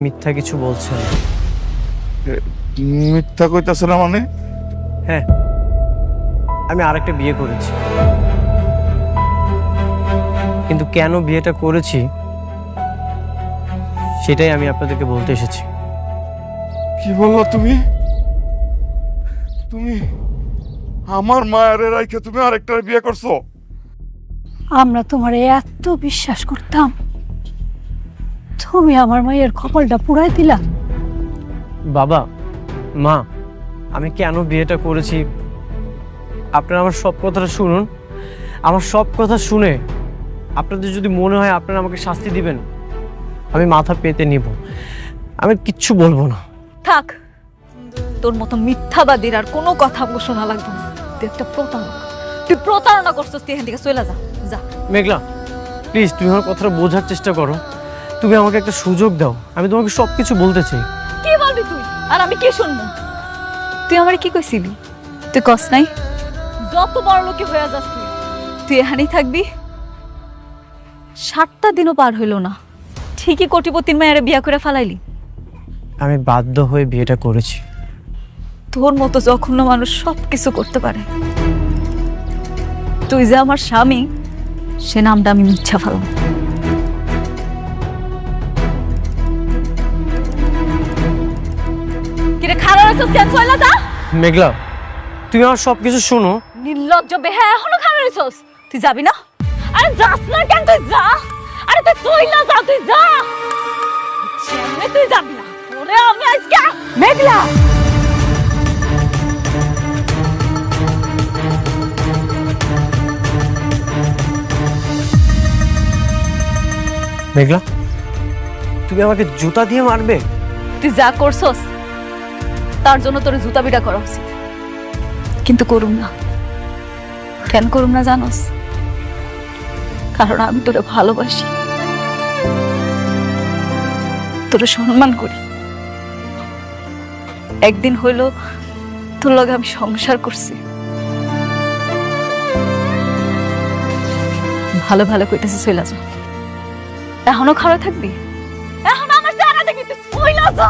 মিথ্যা কিছু বলছেন? মিথ্যা কইতাছ না মানে? হ্যাঁ, আমি আরেকটা বিয়ে করেছি, কিন্তু কেন বিয়েটা করেছি সেটাই আমি আপনাদেরকে বলতে এসেছি। কি বললো তুমি? তুমি আমার মায়ের রাইখে তুমি আরেকটা বিয়ে করছো? আমরা তোমার এত বিশ্বাস করতাম, তুমি আমার মায়ের কপালটা পুড়াই দিলা। বাবা মা, আমি কেন বিয়েটা করেছি আপনারা আমার সব কথাটা শুনুন। আমার সব কথা শুনে আপনাদের যদি মনে হয় আপনারা আমাকে শাস্তি দিবেন, আমি মাথা পেতে নিব, আমি কিচ্ছু বলবো না। থাক, তোর মতো মিথ্যাবাদীর আর কোনো কথা শোনা লাগবে না। তুই একটা প্রতারক, তুই প্রতারণা করছিস, তুই এখান থেকে চলে যা। যা মেঘলা, প্লিজ তুমি আমার কথাটা বোঝার চেষ্টা করো। তুমি আমাকে একটা সুযোগ দাও, আমি তোমাকে সব কিছু বলতে চাই। কি বলবি তুই আর আমি কি শুনবো? তুই আমার কি কইছিলি? তুই কস নাই যত বড় লোকে হয়ে যাস তুই, তুই এখানেই থাকবি। 7টা দিনও পার হইল না, ঠিকই কোটিপতির মেয়েরে বিয়া করে ফেলাইলি। আমি বাধ্য হয়ে বিয়েটা করেছি। তোর মতো জঘন্য মানুষ সব কিছু করতে পারে। তুই যে আমার স্বামী, সে নামটা আমি মিথ্যা ফেলাম। কিরে খারাপ আছিস কেন? চলে যা। মেঘলা, তুমি আমার সব কিছু শোনো। নির্লজ্জ বেহায়া, এখনো খারাপ আছিস? তুই যাবি না? আরে যাস না কেন? তুই যা। আরে তুই চইলা যা, তুই যা। সামনে তুই যাবি না। ওরে আমি আজকে মেঘলা। মেঘলা, তুমি আমাকে জুতা দিয়ে মারবে? তুই যা করছস তার জন্য তোর জুতা বিড়া করা উচিত, কিন্তু করুম না। কেন করুম না জানোস? কারণ আমি তোরে ভালোবাসি, তোরে সম্মান করি। একদিন হইল তোর লগে আমি সংসার করছি। ভালো ভালো কইতেছি চইলা যা। এখনো খারাপ থাকবি? এখন আমার চেহারা দেখবি? তুই চইলা যা।